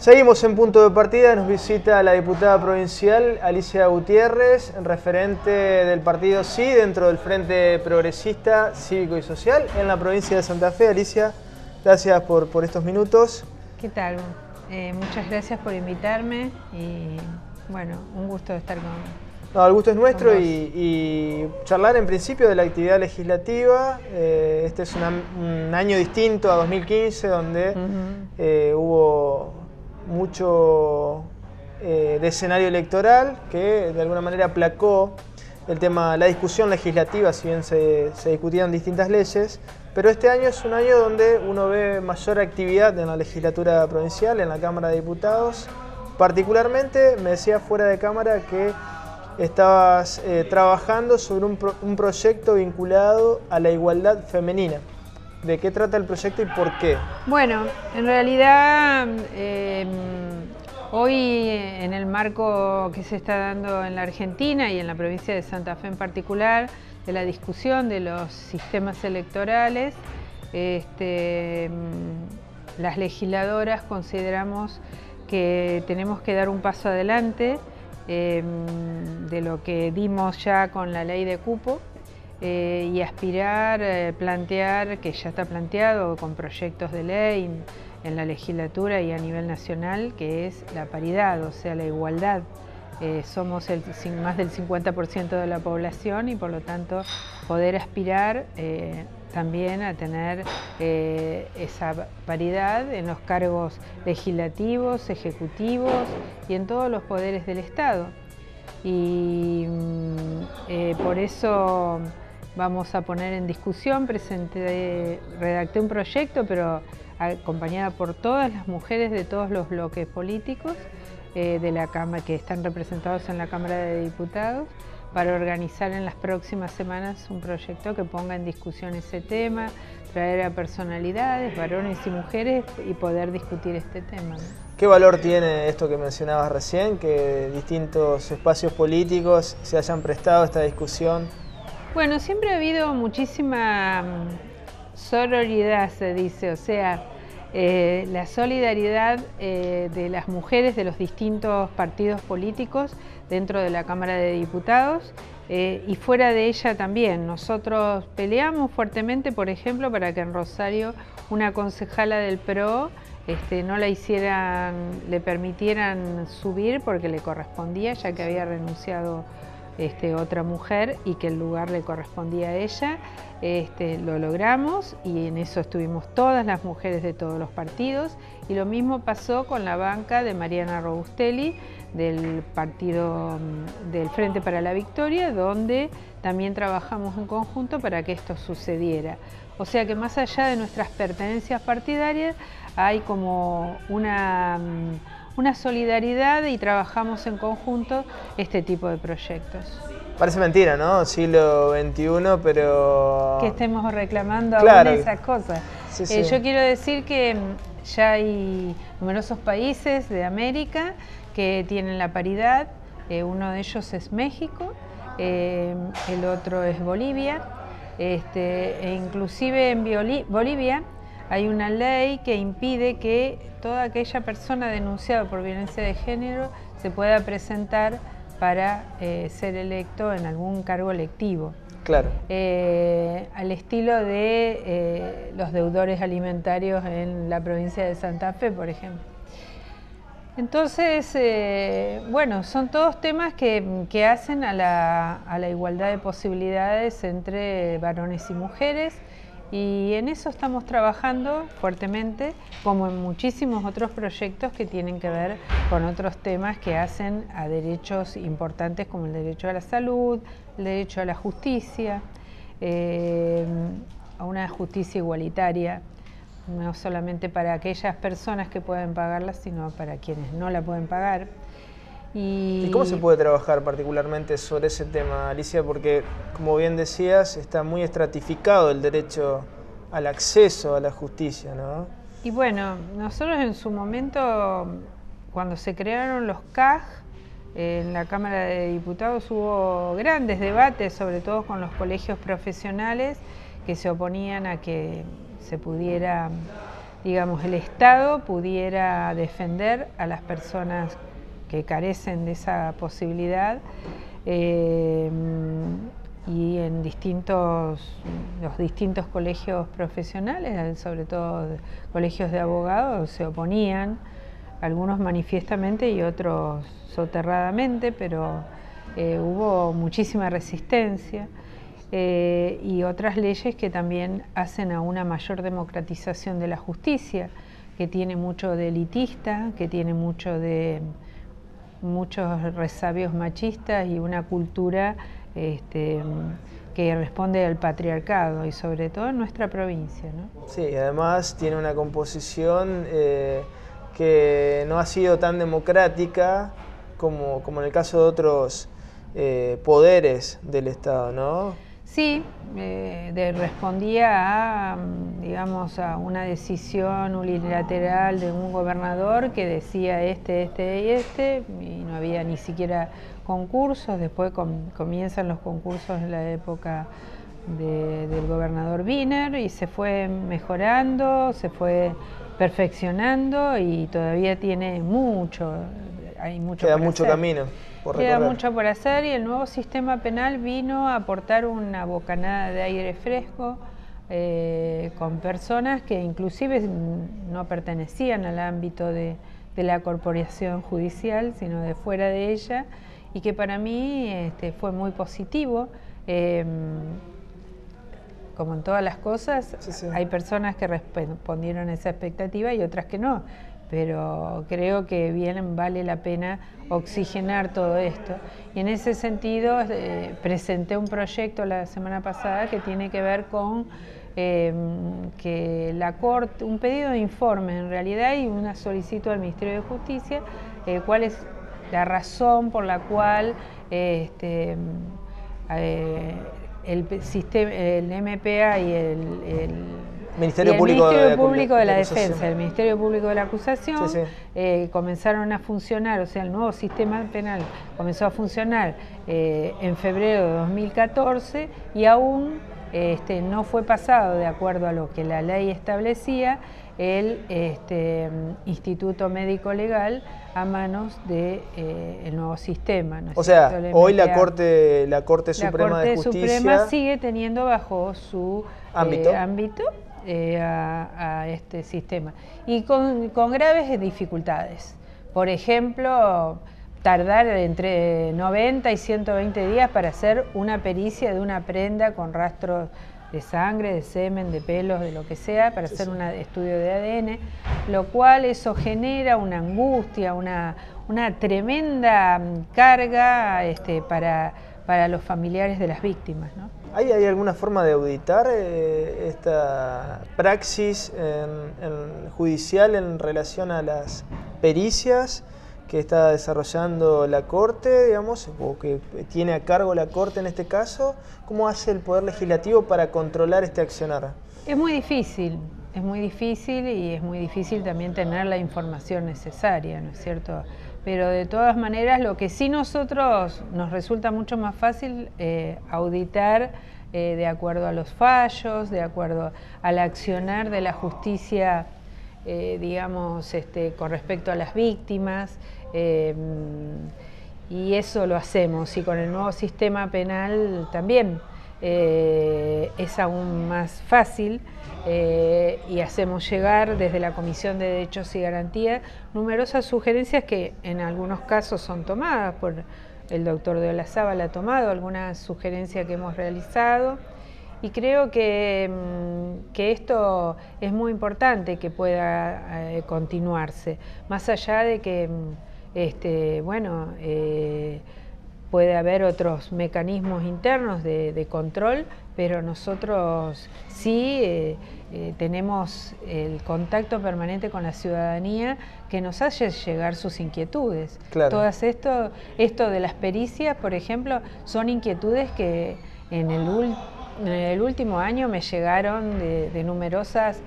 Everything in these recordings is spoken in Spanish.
Seguimos en punto de partida, nos visita la diputada provincial Alicia Gutiérrez, referente del partido Sí dentro del Frente Progresista Cívico y Social en la provincia de Santa Fe. Alicia, gracias por estos minutos. ¿Qué tal? Muchas gracias por invitarme y bueno, un gusto estar con No, el gusto es nuestro y charlar en principio de la actividad legislativa. Este es un año distinto a 2015 donde hubo mucho de escenario electoral que de alguna manera aplacó el tema, la discusión legislativa, si bien se discutían distintas leyes, pero este año es un año donde uno ve mayor actividad en la legislatura provincial, en la Cámara de Diputados. Particularmente, me decía fuera de cámara que estabas trabajando sobre un proyecto vinculado a la igualdad femenina. ¿De qué trata el proyecto y por qué? Bueno, en realidad hoy en el marco que se está dando en la Argentina y en la provincia de Santa Fe en particular, de la discusión de los sistemas electorales, las legisladoras consideramos que tenemos que dar un paso adelante de lo que dimos ya con la ley de cupo y aspirar, plantear, que ya está planteado con proyectos de ley en la legislatura y a nivel nacional, que es la paridad, o sea, la igualdad. Somos más del 50% de la población y por lo tanto poder aspirar también a tener esa paridad en los cargos legislativos, ejecutivos y en todos los poderes del Estado. Y por eso vamos a poner en discusión, redacté un proyecto, pero acompañada por todas las mujeres de todos los bloques políticos de la Cámara, que están representados en la Cámara de Diputados, para organizar en las próximas semanas un proyecto que ponga en discusión ese tema, traer a personalidades, varones y mujeres y poder discutir este tema, ¿no? ¿Qué valor tiene esto que mencionabas recién, que distintos espacios políticos se hayan prestado a esta discusión? Bueno, siempre ha habido muchísima sororidad, se dice, o sea, la solidaridad de las mujeres de los distintos partidos políticos dentro de la Cámara de Diputados y fuera de ella también. Nosotros peleamos fuertemente, por ejemplo, para que en Rosario una concejala del PRO no la le permitieran subir porque le correspondía, ya que había renunciado otra mujer y que el lugar le correspondía a ella. Lo logramos y en eso estuvimos todas las mujeres de todos los partidos, y lo mismo pasó con la banca de Mariana Robustelli del partido del Frente para la Victoria, donde también trabajamos en conjunto para que esto sucediera. O sea que más allá de nuestras pertenencias partidarias hay como una solidaridad y trabajamos en conjunto este tipo de proyectos. Parece mentira, ¿no? Siglo XXI, pero... que estemos reclamando claro, aún esas cosas. Sí, sí. Yo quiero decir que ya hay numerosos países de América que tienen la paridad. Uno de ellos es México, el otro es Bolivia. E inclusive en Bolivia hay una ley que impide que toda aquella persona denunciada por violencia de género se pueda presentar para ser electo en algún cargo electivo. Claro. Al estilo de los deudores alimentarios en la provincia de Santa Fe, por ejemplo. Entonces, bueno, son todos temas que hacen a la igualdad de posibilidades entre varones y mujeres, y en eso estamos trabajando fuertemente, como en muchísimos otros proyectos que tienen que ver con otros temas que hacen a derechos importantes como el derecho a la salud, el derecho a la justicia, a una justicia igualitaria, no solamente para aquellas personas que pueden pagarla, sino para quienes no la pueden pagar. ¿Y cómo se puede trabajar particularmente sobre ese tema, Alicia? Porque, como bien decías, está muy estratificado el derecho al acceso a la justicia, ¿no? Y bueno, nosotros en su momento, cuando se crearon los CAG, en la Cámara de Diputados hubo grandes debates, sobre todo con los colegios profesionales, que se oponían a que se pudiera digamos, el Estado pudiera defender a las personas que carecen de esa posibilidad, y en los distintos colegios profesionales, sobre todo colegios de abogados, se oponían, algunos manifiestamente y otros soterradamente, pero hubo muchísima resistencia. Y otras leyes que también hacen a una mayor democratización de la justicia, que tiene mucho de elitista, que tiene muchos resabios machistas y una cultura que responde al patriarcado, y sobre todo en nuestra provincia, ¿no? Sí, además tiene una composición que no ha sido tan democrática como en el caso de otros poderes del Estado, ¿no? Sí, respondía a, digamos, a una decisión unilateral de un gobernador que decía este y no había ni siquiera concursos. Después comienzan los concursos en la época del gobernador Wiener y se fue mejorando, se fue perfeccionando y todavía tiene hay mucho Queda por mucho hacer. Camino por Queda recorrer. mucho por hacer, y el nuevo sistema penal vino a aportar una bocanada de aire fresco con personas que inclusive no pertenecían al ámbito de la corporación judicial, sino de fuera de ella, y que para mí fue muy positivo. Como en todas las cosas, sí. Hay personas que respondieron a esa expectativa y otras que no, pero creo que bien vale la pena oxigenar todo esto. Y en ese sentido presenté un proyecto la semana pasada que tiene que ver con que la Corte, un pedido de informe en realidad y una solicitud al Ministerio de Justicia, cuál es la razón por la cual el MPA y el Ministerio Público de la Defensa, el Ministerio Público de la Acusación, comenzaron a funcionar, o sea, el nuevo sistema penal comenzó a funcionar en febrero de 2014 y aún no fue pasado, de acuerdo a lo que la ley establecía, el Instituto Médico Legal a manos del nuevo sistema, ¿no? O sea, hoy la Corte Suprema de Justicia Suprema sigue teniendo bajo su ámbito a este sistema y con graves dificultades. Por ejemplo, tardar entre 90 y 120 días para hacer una pericia de una prenda con rastros de sangre, de semen, de pelos, de lo que sea, para hacer un estudio de ADN, lo cual eso genera una angustia, una tremenda carga para los familiares de las víctimas, ¿no? ¿Hay alguna forma de auditar esta praxis judicial en relación a las pericias que está desarrollando la Corte, digamos, o que tiene a cargo la Corte en este caso? ¿Cómo hace el Poder Legislativo para controlar este accionar? Es muy difícil y es muy difícil también tener la información necesaria, ¿no es cierto? Pero de todas maneras, lo que sí nos resulta mucho más fácil auditar de acuerdo a los fallos, de acuerdo al accionar de la justicia, digamos, con respecto a las víctimas, y eso lo hacemos, y con el nuevo sistema penal también es aún más fácil, y hacemos llegar desde la Comisión de Derechos y Garantías numerosas sugerencias que en algunos casos son tomadas por el doctor de Olazábal, ha tomado algunas sugerencias que hemos realizado, y creo que esto es muy importante que pueda continuarse, más allá de que puede haber otros mecanismos internos de control, pero nosotros sí tenemos el contacto permanente con la ciudadanía que nos hace llegar sus inquietudes. Claro. Todas esto de las pericias, por ejemplo, son inquietudes que en el último año me llegaron de numerosas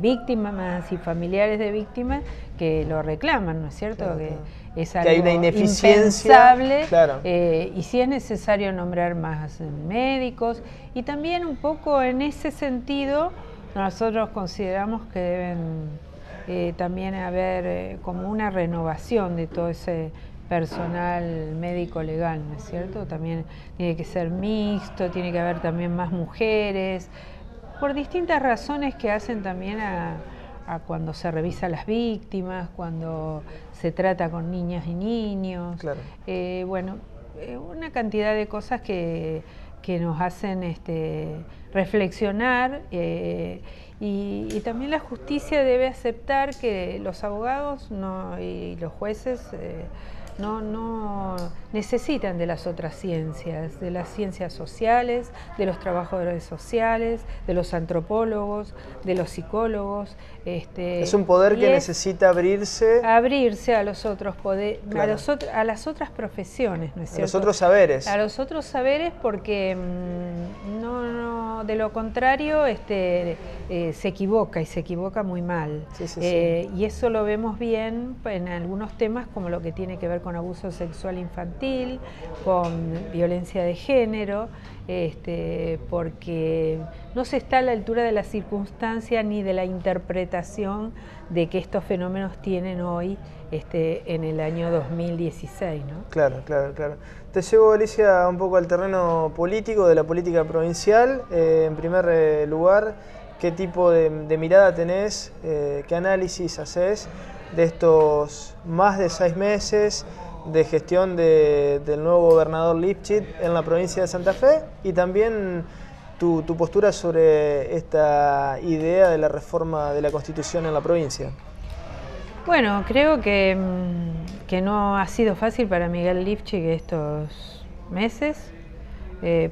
víctimas y familiares de víctimas que lo reclaman, ¿no es cierto? Claro. Que es algo que hay una ineficiencia, impensable, claro. Y si es necesario nombrar más médicos, y también un poco en ese sentido Nosotros consideramos que deben también haber como una renovación de todo ese personal médico legal, ¿no es cierto? También tiene que ser mixto, tiene que haber también más mujeres, por distintas razones que hacen también a cuando se revisa a las víctimas, cuando se trata con niñas y niños. Claro. Bueno, una cantidad de cosas que nos hacen reflexionar y también la justicia debe aceptar que los abogados y los jueces no necesitan de las otras ciencias, de las ciencias sociales, de los trabajadores sociales, de los antropólogos, de los psicólogos. Es un poder que necesita abrirse a los otros poderes, claro, a las otras profesiones, ¿no es cierto? A los otros saberes. A los otros saberes, porque de lo contrario se equivoca y se equivoca muy mal. Sí, sí, sí. Y eso lo vemos bien en algunos temas como lo que tiene que ver con abuso sexual infantil, con violencia de género, porque no se está a la altura de la circunstancia ni de la interpretación de que estos fenómenos tienen hoy en el año 2016, ¿no? Claro, claro, claro. Te llevo, Alicia, un poco al terreno político, de la política provincial. En primer lugar, ¿qué tipo de mirada tenés, qué análisis haces de estos más de 6 meses de gestión del nuevo gobernador Lifchit en la provincia de Santa Fe? Y también tu postura sobre esta idea de la reforma de la Constitución en la provincia. Bueno, creo que no ha sido fácil para Miguel Lifchit estos meses,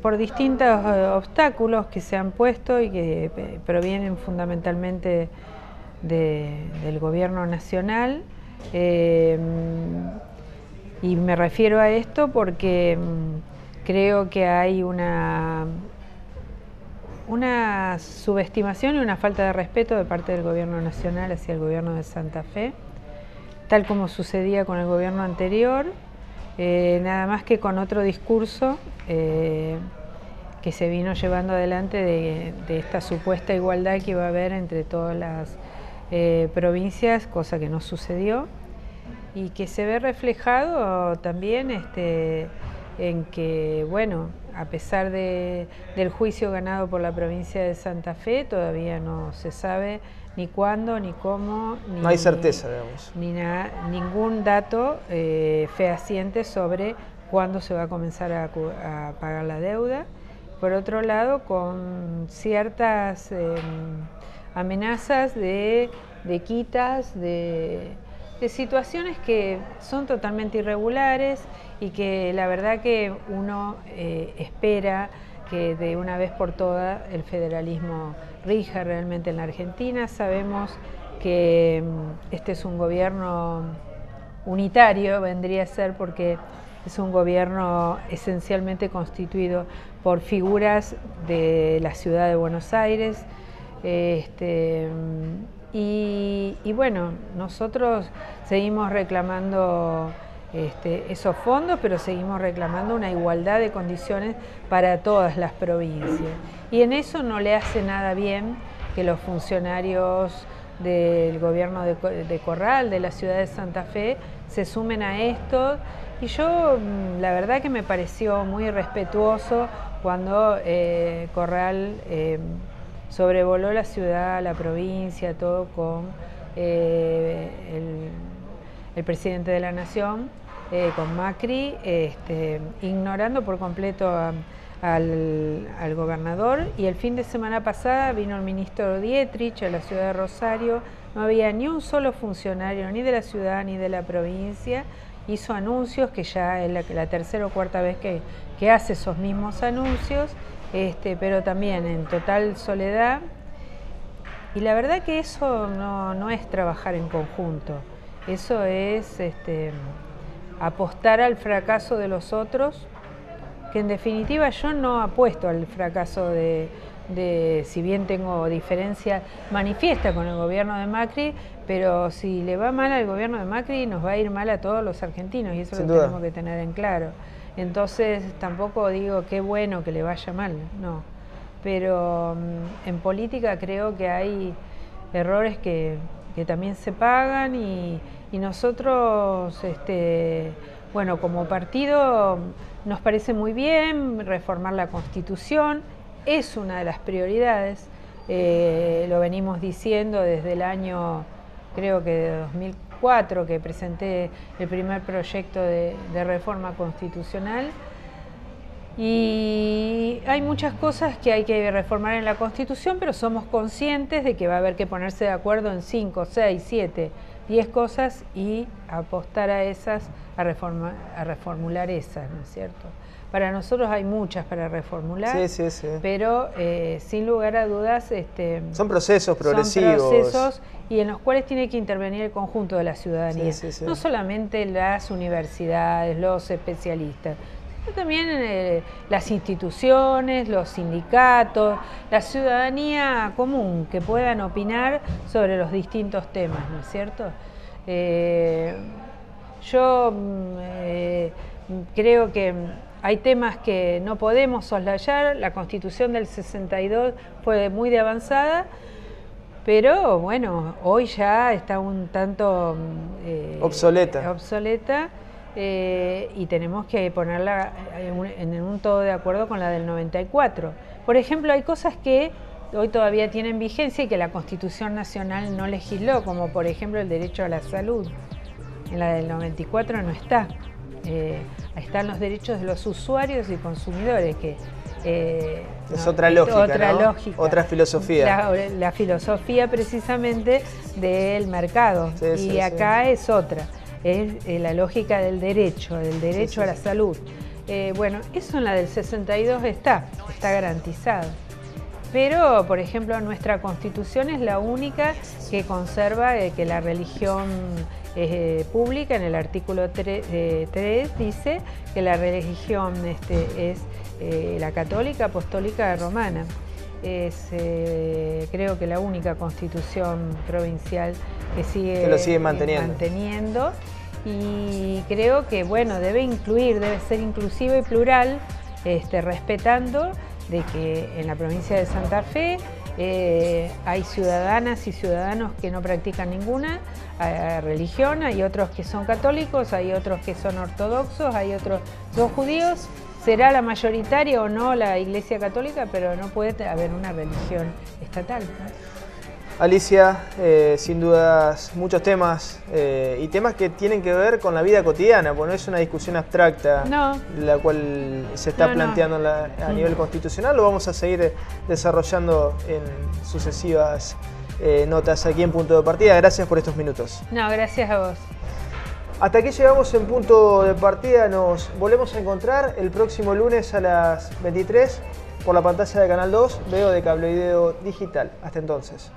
por distintos obstáculos que se han puesto y que provienen fundamentalmente del gobierno nacional. Y me refiero a esto porque creo que hay una subestimación y una falta de respeto de parte del gobierno nacional hacia el gobierno de Santa Fe, tal como sucedía con el gobierno anterior, nada más que con otro discurso que se vino llevando adelante de esta supuesta igualdad que iba a haber entre todas las provincias, cosa que no sucedió, y que se ve reflejado también en que, bueno, a pesar del juicio ganado por la provincia de Santa Fe, todavía no se sabe ni cuándo, ni cómo, no hay certeza, digamos. Ningún dato fehaciente sobre cuándo se va a comenzar a pagar la deuda. Por otro lado, con ciertas amenazas de quitas, de situaciones que son totalmente irregulares y que la verdad que uno espera que de una vez por todas el federalismo rija realmente en la Argentina. Sabemos que este es un gobierno unitario, vendría a ser, porque es un gobierno esencialmente constituido por figuras de la ciudad de Buenos Aires, y bueno, nosotros seguimos reclamando esos fondos, pero seguimos reclamando una igualdad de condiciones para todas las provincias. Y en eso no le hace nada bien que los funcionarios del gobierno de Corral, de la ciudad de Santa Fe, se sumen a esto. Y yo, la verdad que me pareció muy irrespetuoso cuando Corral sobrevoló la ciudad, la provincia, todo con el presidente de la Nación, con Macri, ignorando por completo al gobernador. Y el fin de semana pasada vino el ministro Dietrich a la ciudad de Rosario, no había ni un solo funcionario, ni de la ciudad ni de la provincia. Hizo anuncios, que ya es la tercera o cuarta vez que hace esos mismos anuncios, pero también en total soledad. Y la verdad que eso no es trabajar en conjunto, eso es apostar al fracaso de los otros, que en definitiva yo no apuesto al fracaso si bien tengo diferencia manifiesta con el gobierno de Macri, pero si le va mal al gobierno de Macri nos va a ir mal a todos los argentinos, y eso lo tenemos que tener en claro. Entonces tampoco digo qué bueno que le vaya mal, no. pero en política creo que hay errores que también se pagan y nosotros, bueno, como partido nos parece muy bien reformar la Constitución, es una de las prioridades, lo venimos diciendo desde el año, creo que de 2004, que presenté el primer proyecto de reforma constitucional. Y hay muchas cosas que hay que reformar en la Constitución, pero somos conscientes de que va a haber que ponerse de acuerdo en 5, 6, 7, 10 cosas y apostar a esas, a reformular esas, ¿no es cierto? Para nosotros hay muchas para reformular, sí. pero sin lugar a dudas... son procesos progresivos. Son procesos y en los cuales tiene que intervenir el conjunto de la ciudadanía. Sí. No solamente las universidades, los especialistas, también las instituciones, los sindicatos, la ciudadanía común que puedan opinar sobre los distintos temas, ¿no es cierto? Yo creo que hay temas que no podemos soslayar. La Constitución del 62 fue muy de avanzada, pero bueno, hoy ya está un tanto obsoleta. Y tenemos que ponerla en un todo de acuerdo con la del 94. Por ejemplo, hay cosas que hoy todavía tienen vigencia y que la Constitución Nacional no legisló, como por ejemplo el derecho a la salud. En la del 94 no está. Están los derechos de los usuarios y consumidores, que es otra lógica, otra filosofía. La filosofía precisamente del mercado, y acá es otra. Es la lógica del derecho a la salud. Bueno, eso en la del 62 está garantizado. Pero, por ejemplo, nuestra Constitución es la única que conserva que la religión pública, en el artículo 3 dice que la religión es la católica, apostólica, romana. Es creo que la única Constitución provincial que lo sigue manteniendo, y creo que bueno, debe ser inclusivo y plural, respetando de que en la provincia de Santa Fe hay ciudadanas y ciudadanos que no practican ninguna religión, hay otros que son católicos, hay otros que son ortodoxos, hay otros que son judíos. Será la mayoritaria o no la Iglesia Católica, pero no puede haber una religión estatal, ¿no? Alicia, sin dudas muchos temas y temas que tienen que ver con la vida cotidiana, porque no es una discusión abstracta la cual se está planteando a nivel constitucional. Lo vamos a seguir desarrollando en sucesivas notas aquí en Punto de Partida. Gracias por estos minutos. No, gracias a vos. Hasta aquí llegamos en Punto de Partida. Nos volvemos a encontrar el próximo lunes a las 23 por la pantalla de Canal 2, veo de Cablevideo Digital. Hasta entonces.